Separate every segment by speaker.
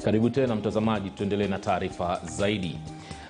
Speaker 1: Karibu tena mtazamaji, tuendelee na taarifa zaidi.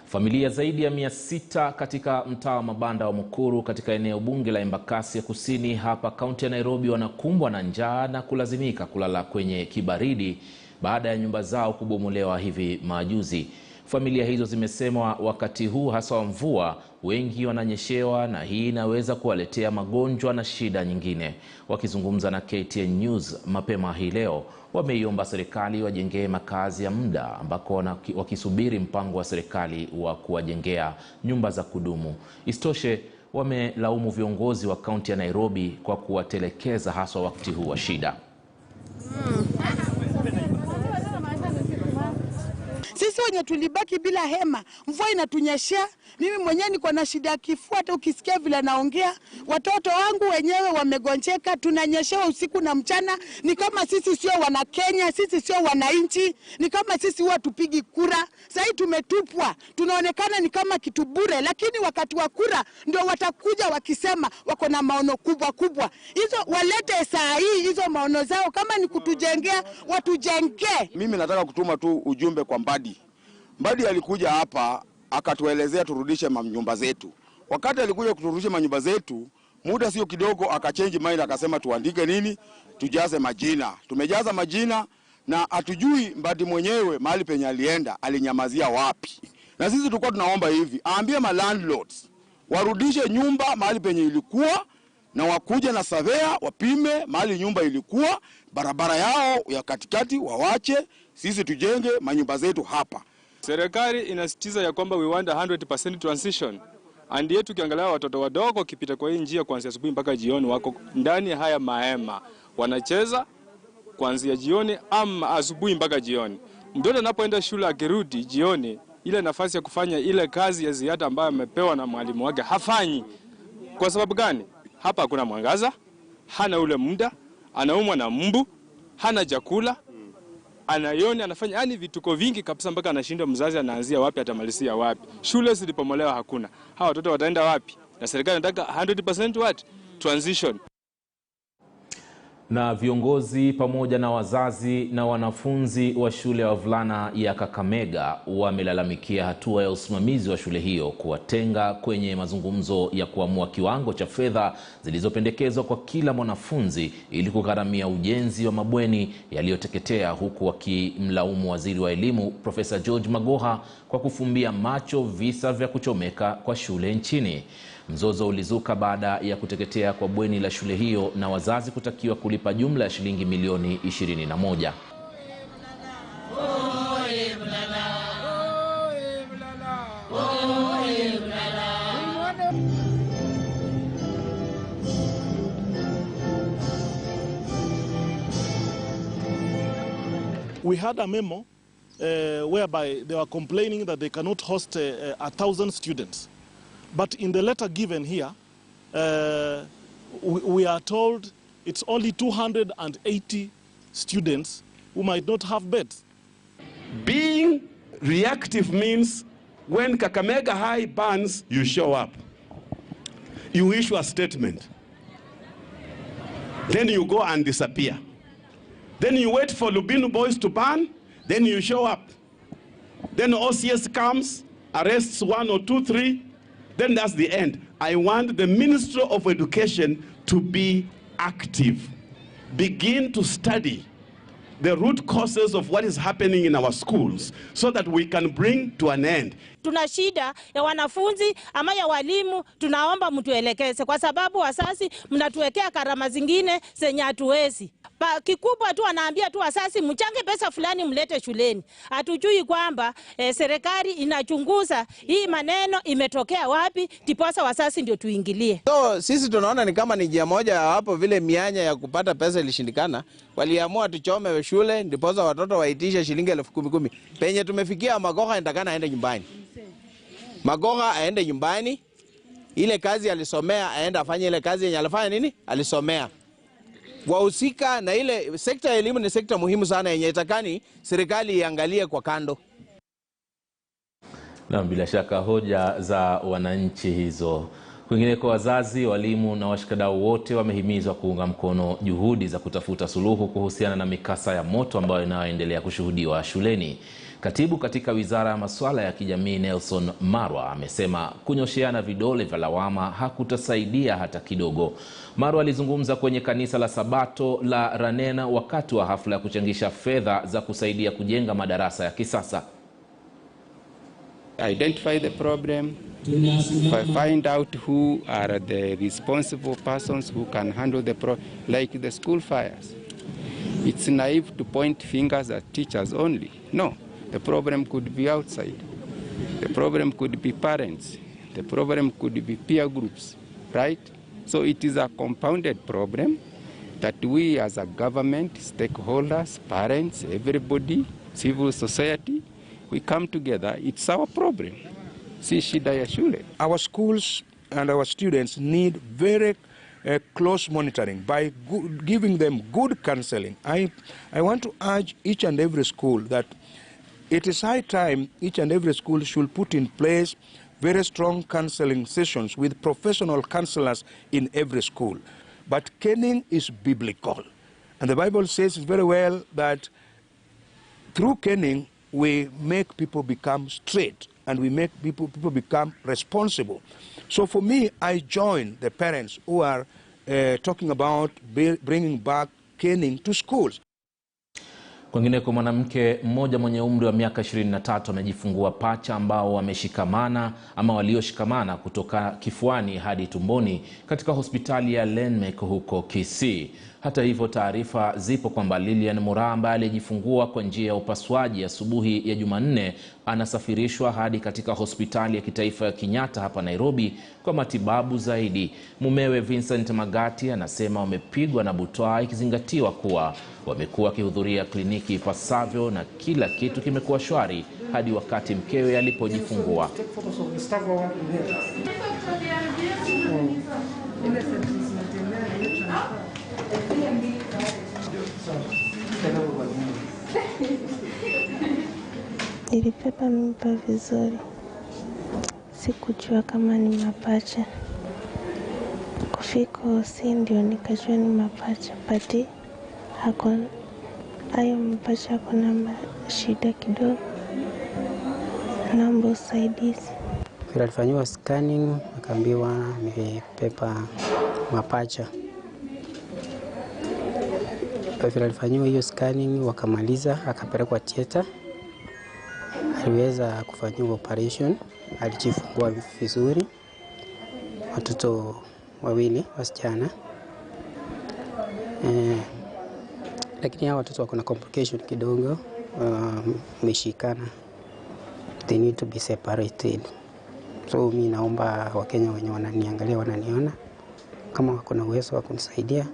Speaker 1: Familia zaidi ya 600 katika mtaa wa mabanda wa Mukuru katika eneo bunge la Embakasi ya Kusini hapa kaunti ya Nairobi wanakumbwa na njaa na kulazimika kulala kwenye kibaridi baada ya nyumba zao kubomolewa hivi majuzi. Familia hizo zimesema wakati huu hasa wa mvua wengi wananyeshewa na hii inaweza kuwaletea magonjwa na shida nyingine. Wakizungumza na KTN News mapema hii leo, wameiomba serikali wajengee makazi ya muda ambako wakisubiri mpango wa serikali wa kuwajengea nyumba za kudumu. Isitoshe, wamelaumu viongozi wa kaunti ya Nairobi kwa kuwatelekeza hasa wakati huu wa shida.
Speaker 2: Sisi wenye tulibaki bila hema, mvua inatunyeshea. Mimi mwenyewe niko na shida ya kifua, hata ukisikia vile naongea. Watoto wangu wenyewe wamegonjeka, tunanyeshewa usiku na mchana. Ni kama sisi sio wana Kenya, sisi sio wananchi, ni kama sisi huwa tupigi kura. Sasa tumetupwa, tunaonekana ni kama kitu bure, lakini wakati wa kura ndio watakuja wakisema wako na maono kubwa kubwa. Hizo walete saa hii hizo maono zao, kama ni kutujengea watujengee.
Speaker 3: Mimi nataka kutuma tu ujumbe kwa Mbadi alikuja hapa akatuelezea turudishe manyumba zetu. Wakati alikuja kuturudisha manyumba zetu, muda sio kidogo akachange mind akasema tuandike nini? Tujaze majina. Tumejaza majina na hatujui Mbadi mwenyewe mahali penye alienda alinyamazia wapi. Na sisi tulikuwa tunaomba hivi, aambie ma landlords warudishe nyumba mahali penye ilikuwa na wakuja na surveyor wapime mahali nyumba ilikuwa, barabara yao ya katikati wawache, sisi tujenge manyumba zetu hapa.
Speaker 4: Serikali inasisitiza ya kwamba we want 100% transition. And yetu ukiangalia watoto wadogo kipita kwa hii njia kuanzia asubuhi mpaka jioni wako ndani haya mahema. Wanacheza kuanzia jioni ama asubuhi mpaka jioni. Mtoto anapoenda shule akirudi jioni, ile nafasi ya kufanya ile kazi ya ziada ambayo amepewa na mwalimu wake hafanyi. Kwa sababu gani? Hapa hakuna mwangaza, hana ule muda, anaumwa na mbu, hana chakula, anayoni, anafanya yani vituko vingi kabisa mpaka anashindwa mzazi anaanzia wapi atamalizia wapi. Shule zilipomolewa hakuna. Hawa watoto wataenda wapi? Na serikali inataka 100% what? Transition.
Speaker 1: Na viongozi pamoja na wazazi na wanafunzi wa shule ya wavulana ya Kakamega wamelalamikia hatua ya usimamizi wa shule hiyo kuwatenga kwenye mazungumzo ya kuamua kiwango cha fedha zilizopendekezwa kwa kila mwanafunzi ili kugharamia ujenzi wa mabweni yaliyoteketea, huku wakimlaumu waziri wa elimu Profesa George Magoha kwa kufumbia macho visa vya kuchomeka kwa shule nchini. Mzozo ulizuka baada ya kuteketea kwa bweni la shule hiyo na wazazi kutakiwa kulipa jumla ya shilingi milioni 21.
Speaker 5: We had a memo whereby they were complaining that they cannot host 1,000 students. But in the letter given here, we are told it's only 280 students who might not have beds.
Speaker 6: Being reactive means when Kakamega High bans, you show up. You issue a statement. Then you go and disappear. Then you wait for Lubinu boys to ban, then you show up. Then OCS comes, arrests 1 or 2, 3, then that's the end. I want the Ministry of Education to be active. Begin to study the root causes of what is happening in our schools so that we can bring to an end.
Speaker 7: Tuna shida ya wanafunzi ama ya walimu, tunaomba mtuelekeze kwa sababu wasasi mnatuwekea karama zingine zenye hatuwezi. Kikubwa tu anaambia tu wasasi mchange pesa fulani mlete shuleni. Hatujui kwamba serikali inachunguza hii maneno imetokea wapi, tiposa wasasi ndio tuingilie.
Speaker 8: So sisi tunaona ni kama ni njia moja hapo vile mianya ya kupata pesa ilishindikana. Waliamua tuchome shule ndiposa watoto waitishe shilingi 10,000. Penye tumefikia Magoha ndakana aende nyumbani. Magoha aende nyumbani. Ile kazi alisomea aende afanye ile kazi yenye alifanya nini? Alisomea. Wahusika na ile sekta ya elimu ni sekta muhimu sana yenye itakani serikali iangalie kwa kando.
Speaker 1: Na bila shaka hoja za wananchi hizo Kwingineko, wazazi, walimu na washikadau wote wamehimizwa kuunga mkono juhudi za kutafuta suluhu kuhusiana na mikasa ya moto ambayo inaendelea kushuhudiwa shuleni. Katibu katika Wizara ya Masuala ya Kijamii Nelson Marwa amesema kunyosheana vidole vya lawama hakutasaidia hata kidogo. Marwa alizungumza kwenye kanisa la Sabato la Ranena wakati wa hafla ya kuchangisha fedha za kusaidia kujenga madarasa ya kisasa.
Speaker 9: Identify the problem, find out who are the responsible persons who can handle the problem, like the school fires. It's naive to point fingers at teachers only. No, the problem could be outside. The problem could be parents. The problem could be peer groups, right? So it is a compounded problem that we as a government, stakeholders, parents, everybody, civil society, we come together. It's our problem. Si shida ya shule.
Speaker 10: Our schools and our students need very close monitoring by giving them good counseling. I want to urge each and every school that it is high time each and every school should put in place very strong counseling sessions with professional counselors in every school. But caning is biblical. And the Bible says very well that through caning, we make people become straight and we make people become responsible. So for me, I join the parents who are talking about bringing back caning to schools.
Speaker 1: Kwingineko, mwanamke mmoja mwenye umri wa miaka 23 amejifungua pacha ambao wameshikamana ama walioshikamana kutoka kifuani hadi tumboni katika hospitali ya Lenmek huko Kisii. Hata hivyo, taarifa zipo kwamba Lilian Mura ambaye alijifungua kwa njia ya upasuaji asubuhi ya Jumanne anasafirishwa hadi katika hospitali ya kitaifa ya Kenyatta hapa Nairobi kwa matibabu zaidi. Mumewe Vincent Magati anasema wamepigwa na butwaa ikizingatiwa kuwa wamekuwa wakihudhuria kliniki ipasavyo na kila kitu kimekuwa shwari hadi wakati mkewe alipojifungua.
Speaker 11: Nilibeba mimba vizuri. Sikujua kama ni mapacha. Kufika hosi ndio nikajua ni mapacha. Pati hayo mapacha hakuna shida kidogo. Naomba usaidizi.
Speaker 12: Alifanywa scanning, akaambiwa nimepepa mapacha. Alifanywa hiyo scanning, wakamaliza, akapelekwa theater. Aliweza kufanywa operation, alijifungua vizuri. Watoto wawili wasichana. Lakini hao watoto wako na complication kidogo, wameshikana. They need to be separated. So mimi naomba Wakenya wenye wananiangalia wananiona kama wako na uwezo wa kunisaidia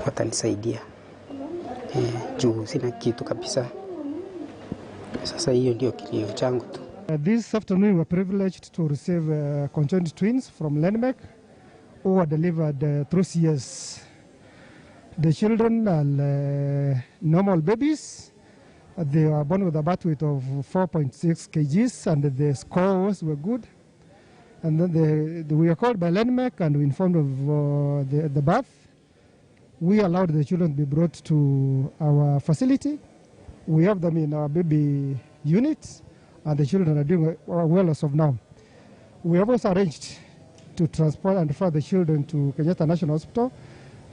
Speaker 12: watanisaidia. Juu sina kitu kabisa. Sasa hiyo ndio kilio changu tu.
Speaker 13: This afternoon we were privileged to receive conjoined twins from Lenmek who were delivered through CS. The children are normal babies. They were born with a birth weight of 4.6 kgs and the scores were good. And then we were called by Lenmek and we informed of the birth. We allowed the children to be brought to our facility. We have them in our baby unit and the children are doing well as of now. We have also arranged to transport and refer the children to Kenyatta National Hospital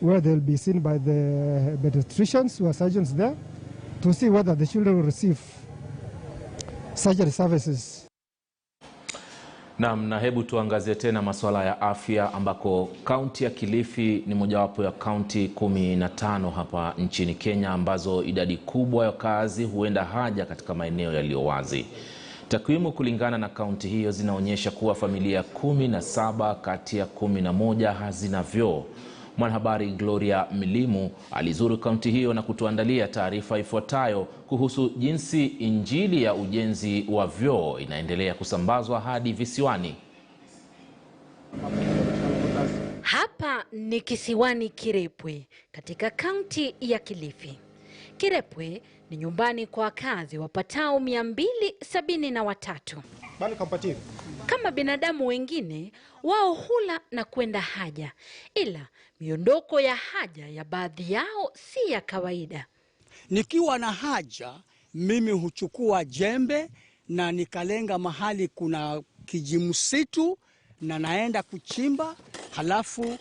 Speaker 13: where they'll be seen by the pediatricians who are surgeons there to see whether the children will receive surgery services.
Speaker 1: Na hebu tuangazie tena masuala ya afya ambako kaunti ya Kilifi ni mojawapo ya kaunti 15 hapa nchini Kenya ambazo idadi kubwa ya wakazi huenda haja katika maeneo yaliyo wazi. Takwimu kulingana na kaunti hiyo zinaonyesha kuwa familia 17 kati ya 11 hazina vyoo. Mwanahabari Gloria Milimu alizuru kaunti hiyo na kutuandalia taarifa ifuatayo kuhusu jinsi injili ya ujenzi wa vyoo inaendelea kusambazwa hadi visiwani.
Speaker 14: Hapa ni kisiwani Kirepwe katika kaunti ya Kilifi. Kirepwe ni nyumbani kwa wakazi wapatao 273. Kama binadamu wengine, wao hula na kwenda haja, ila miondoko ya haja ya baadhi yao si ya kawaida.
Speaker 15: Nikiwa na haja, mimi huchukua jembe na nikalenga mahali kuna kijimsitu na naenda kuchimba, halafu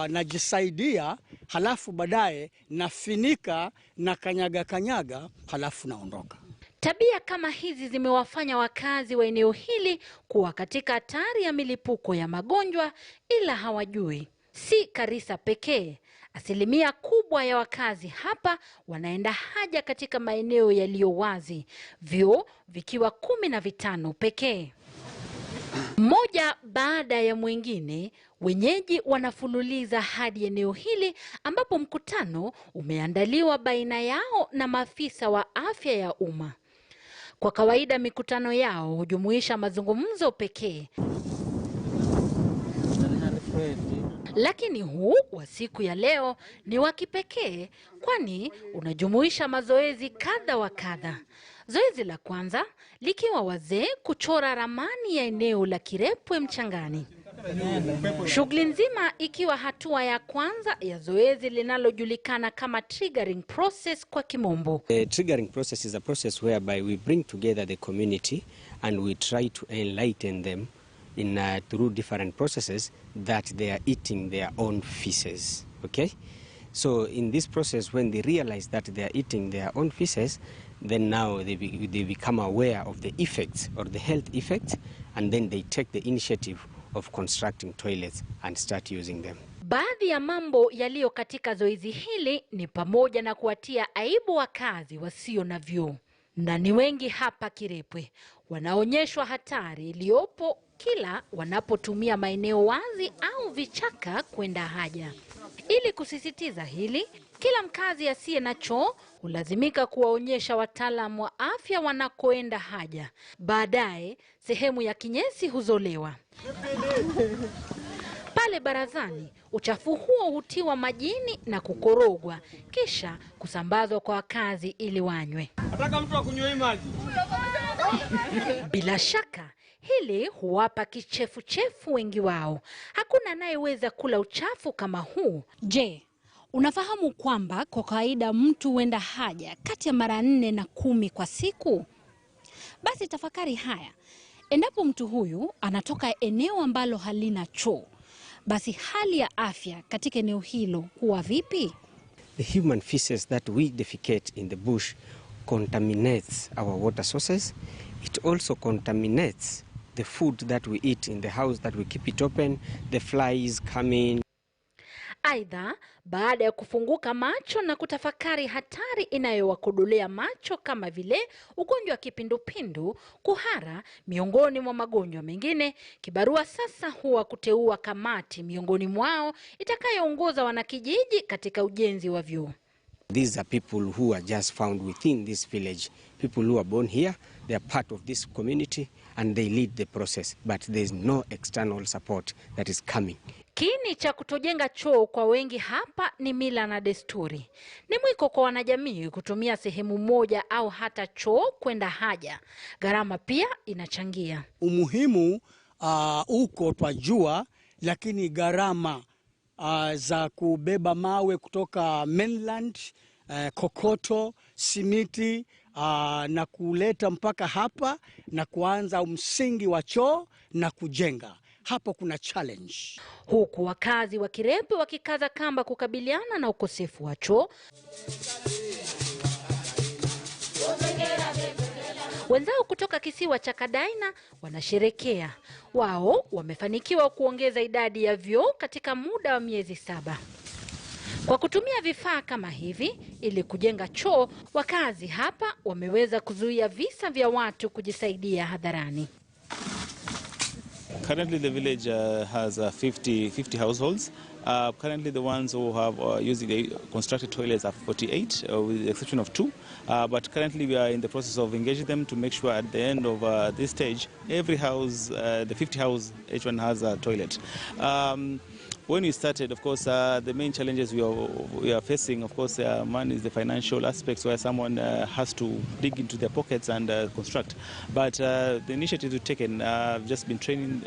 Speaker 15: najisaidia, halafu baadaye nafinika na kanyaga, halafu naondoka.
Speaker 14: Tabia kama hizi zimewafanya wakazi wa eneo hili kuwa katika hatari ya milipuko ya magonjwa, ila hawajui. Si Karisa pekee. Asilimia kubwa ya wakazi hapa wanaenda haja katika maeneo yaliyo wazi, vyoo vikiwa 15 pekee. Mmoja baada ya mwingine, wenyeji wanafululiza hadi eneo hili ambapo mkutano umeandaliwa baina yao na maafisa wa afya ya umma. Kwa kawaida mikutano yao hujumuisha mazungumzo pekee. Lakini huu wa siku ya leo ni wa kipekee, kwani unajumuisha mazoezi kadha wa kadha. Zoezi la kwanza likiwa wazee kuchora ramani ya eneo la Kirepwe mchangani. Shughuli nzima ikiwa hatua ya kwanza ya zoezi linalojulikana kama triggering process kwa kimombo.
Speaker 16: The triggering process is a process whereby we bring together the community and we try to enlighten them in through different processes that they are eating their own feces. Okay? So in this process, when they realize that they are eating their own feces, then now they become aware of the effects or the health effects, and then they take the initiative of constructing toilets and start using them.
Speaker 14: Baadhi ya mambo yaliyo katika zoezi hili ni pamoja na kuwatia aibu wakazi wasio na vyoo. Na ni wengi hapa Kirepwe wanaonyeshwa hatari iliyopo kila wanapotumia maeneo wazi au vichaka kwenda haja. Ili kusisitiza hili, kila mkazi asiye na choo hulazimika kuwaonyesha wataalamu wa afya wanakoenda haja. Baadaye sehemu ya kinyesi huzolewa. Pale barazani, uchafu huo hutiwa majini na kukorogwa, kisha kusambazwa kwa wakazi ili wanywe.
Speaker 4: Nataka mtu akunywe maji.
Speaker 14: Bila shaka, hili huwapa kichefuchefu wengi wao. Hakuna anayeweza kula uchafu kama huu. Je, unafahamu kwamba kwa kawaida mtu huenda haja kati ya mara 4 na 10 kwa siku? Basi tafakari haya. Endapo mtu huyu anatoka eneo ambalo halina choo, basi hali ya afya katika eneo hilo huwa vipi?
Speaker 16: The human feces that we defecate in the bush contaminates our water sources. It also contaminates the food that we eat in the house, that we keep it open, the flies come in.
Speaker 14: Aidha, baada ya kufunguka macho na kutafakari hatari inayowakodolea macho kama vile ugonjwa wa kipindupindu, kuhara, miongoni mwa magonjwa mengine, kibarua sasa huwa kuteua kamati miongoni mwao itakayoongoza wanakijiji katika ujenzi wa vyoo.
Speaker 16: These are people who are just found within this village. People who are born here, they are part of this community and they lead the process, but there is no external support that is coming.
Speaker 14: Kiini cha kutojenga choo kwa wengi hapa ni mila na desturi. Ni mwiko kwa wanajamii kutumia sehemu moja au hata choo kwenda haja. Gharama pia inachangia.
Speaker 15: Umuhimu uko twajua, lakini gharama za kubeba mawe kutoka mainland, kokoto, simiti na kuleta mpaka hapa na kuanza msingi wa choo na kujenga. Hapo kuna challenge.
Speaker 14: Huku wakazi wa Kirepwe wakikaza kamba kukabiliana na ukosefu wa choo, wenzao kutoka kisiwa cha Kadaina wanasherekea. Wao wamefanikiwa kuongeza idadi ya vyoo katika muda wa miezi 7. Kwa kutumia vifaa kama hivi ili kujenga choo, wakazi hapa wameweza kuzuia visa vya watu kujisaidia hadharani.
Speaker 17: Currently the village has 50 households. Currently the ones who have using the constructed toilets are 48 with the exception of 2. But currently we are in the process of engaging them to make sure at the end of this stage every house, the 50 house, each one has a toilet. when we started, of course, the main challenges we are facing, of course, one is the financial aspects where someone has to dig into their pockets and construct. But the initiative we've taken, just been training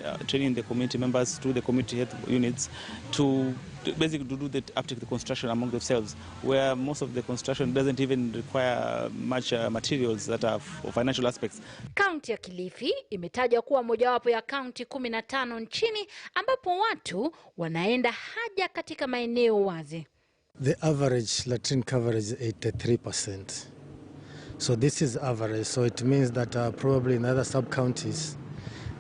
Speaker 17: the community members through the community health units to basically to do the uptake the construction among themselves, where most of the construction doesn't even require much materials that are of financial aspects.
Speaker 14: Kaunti ya Kilifi imetajwa kuwa mojawapo ya kaunti 15 nchini ambapo watu wanaenda haja katika maeneo wazi.
Speaker 18: The average latrine coverage is 83%. So this is average, so it means that probably in other sub-counties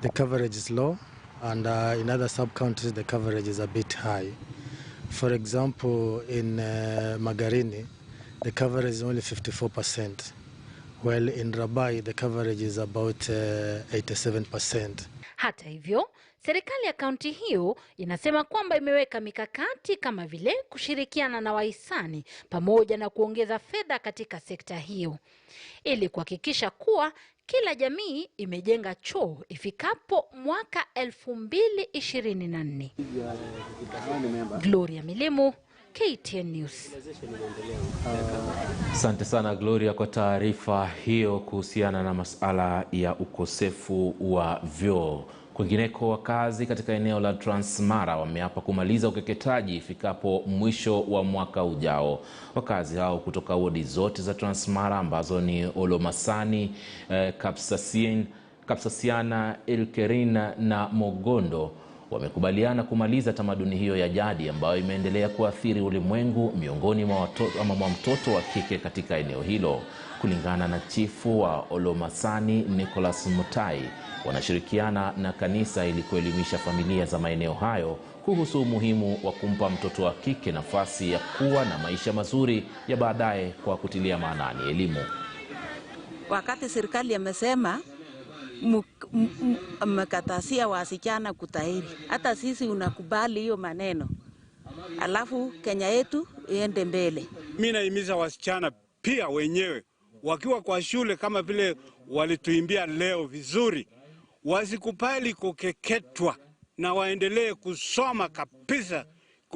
Speaker 18: the coverage is low, and in other sub-counties the coverage is a bit high. For example, in Magarini, the coverage is only 54%, while in Rabai, the coverage is about 87%.
Speaker 14: Hata hivyo, serikali ya kaunti hiyo inasema kwamba imeweka mikakati kama vile kushirikiana na wahisani pamoja na kuongeza fedha katika sekta hiyo, ili kuhakikisha kuwa kila jamii imejenga choo ifikapo mwaka 2024. Gloria Milimu, KTN News.
Speaker 1: Asante sana Gloria kwa taarifa hiyo kuhusiana na masala ya ukosefu wa vyoo. Kwingineko, wakazi katika eneo la Transmara wameapa kumaliza ukeketaji ifikapo mwisho wa mwaka ujao. Wakazi hao kutoka wodi zote za Transmara ambazo ni Olomasani, Kapsasiana, Ilkerina na Mogondo wamekubaliana kumaliza tamaduni hiyo ya jadi ambayo imeendelea kuathiri ulimwengu miongoni mwa mtoto wa kike katika eneo hilo. Kulingana na chifu wa Olomasani, Nicholas Mutai, wanashirikiana na kanisa ili kuelimisha familia za maeneo hayo kuhusu umuhimu wa kumpa mtoto wa kike nafasi ya kuwa na maisha mazuri ya baadaye kwa kutilia maanani elimu.
Speaker 19: Wakati serikali amesema mkatasia wasichana kutahiri, hata sisi unakubali hiyo maneno, alafu Kenya yetu iende mbele.
Speaker 20: Mimi naimiza wasichana pia wenyewe wakiwa kwa shule kama vile walituimbia leo vizuri, wasikubali kukeketwa na waendelee kusoma kabisa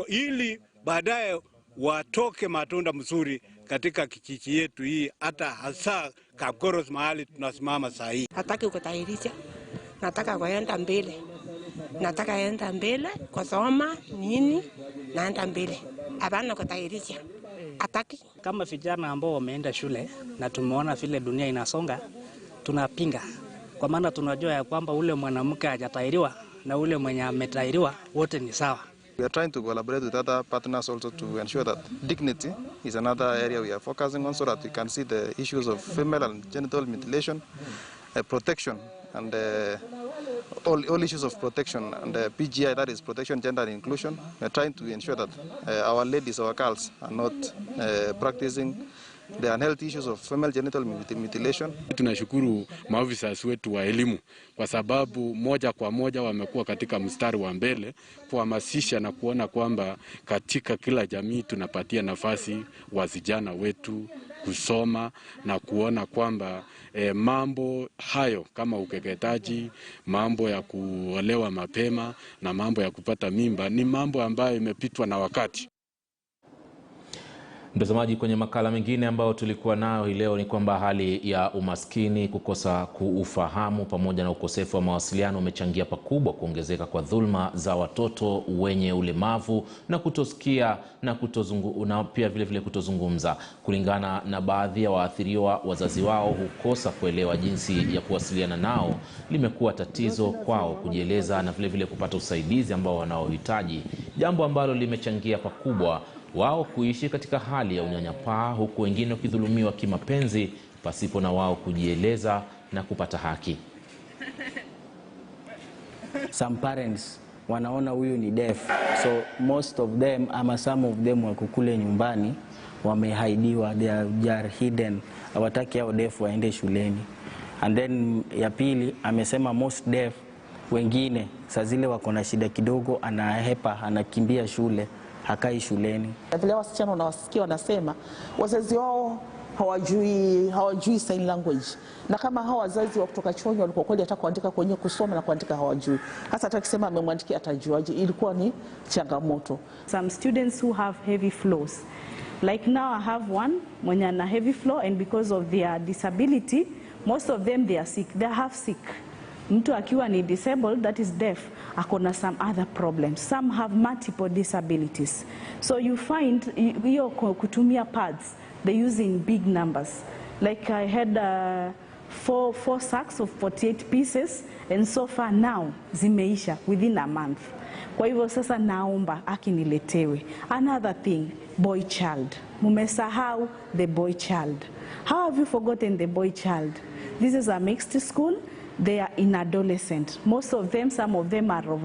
Speaker 20: ili baadaye watoke matunda mzuri katika kijiji yetu hii, hata hasa Kapkoros mahali tunasimama saa hii.
Speaker 21: Hataki kutahirisha, nataka kuenda mbele. Nataka enda mbele kusoma nini, naenda mbele. Hapana kutahirisha. Hataki.
Speaker 22: Kama vijana ambao wameenda shule na tumeona vile dunia inasonga, tunapinga. Kwa maana tunajua ya kwamba ule mwanamke hajatahiriwa na ule mwenye ametahiriwa wote ni sawa.
Speaker 23: We are trying to collaborate with other partners also to ensure that dignity is another area we are focusing on, so that we can see the issues of female and genital mutilation, protection, and all issues of protection, and PGI, that is protection, gender and inclusion. We are trying to ensure that our ladies, our girls, are not practicing the unhealthy issues of female genital mutilation.
Speaker 24: Tunashukuru maafisa wetu wa elimu kwa sababu moja kwa moja wamekuwa katika mstari wa mbele kuhamasisha na kuona kwamba katika kila jamii tunapatia nafasi wasichana wetu kusoma na kuona kwamba mambo hayo kama ukeketaji, mambo ya kuolewa mapema na mambo ya kupata mimba ni mambo ambayo imepitwa na wakati.
Speaker 1: Mtazamaji, kwenye makala mengine ambayo tulikuwa nayo hii leo ni kwamba hali ya umaskini, kukosa kuufahamu pamoja na ukosefu wa mawasiliano umechangia pakubwa kuongezeka kwa dhulma za watoto wenye ulemavu na kutosikia na pia vile kutozungumza. Kulingana na baadhi ya waathiriwa, wazazi wao hukosa kuelewa jinsi ya kuwasiliana nao. Limekuwa tatizo kwao kujieleza na vile kupata usaidizi ambao wanaohitaji, jambo ambalo limechangia pakubwa wao kuishi katika hali ya unyanyapaa, huku wengine wakidhulumiwa kimapenzi pasipo na wao kujieleza na kupata haki.
Speaker 25: Some parents wanaona huyu ni deaf, so most of them ama some of them wako kule nyumbani wamehaidiwa, they are hidden, hawataki hao deaf waende shuleni. And then ya pili amesema most deaf wengine saa zile wako na shida kidogo, anahepa, anakimbia shule, hakai shuleni.
Speaker 26: Vile wasichana unawasikia wanasema wazazi wao
Speaker 2: hawajui sign language. Na kama hawa wazazi wa kutoka Chonyo walikuwa kweli hata kuandika kwenye kusoma na kuandika hawajui. Hasa hata akisema amemwandikia atajuaje, ilikuwa ni changamoto.
Speaker 3: Some students who have heavy flows. Like now I have one mwenye ana heavy flow, and because of their disability, most of them they are sick. They are half sick. Mtu akiwa ni disabled, that is deaf, akona some other problems. Some have multiple disabilities. So you find hiyo kutumia pads, they use in big numbers. Like I had four sacks of 48 pieces, and so far now zimeisha within a month. Kwa hivyo sasa naomba akiniletewe. Another thing, boy child. Mumesahau the boy child. How have you forgotten the boy child? This is a mixed school. They are in adolescent. Most of them, some of them are of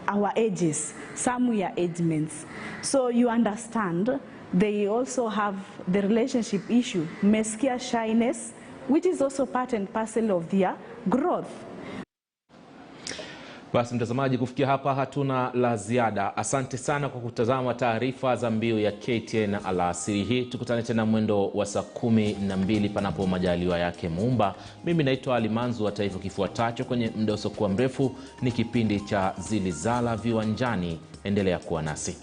Speaker 3: our ages. Some we are age mates. So you understand, they also have the relationship issue, meskia shyness, which is also part and parcel of their growth.
Speaker 1: Basi mtazamaji, kufikia hapa hatuna la ziada. Asante sana kwa kutazama taarifa za Mbiu ya KTN alasiri hii. Tukutane tena mwendo wa saa 12 panapo majaliwa yake Muumba. Mimi naitwa Alimanzu wa Taifa. Kifuatacho kwenye muda usiokuwa mrefu ni kipindi cha Zilizala Viwanjani. Endelea kuwa nasi.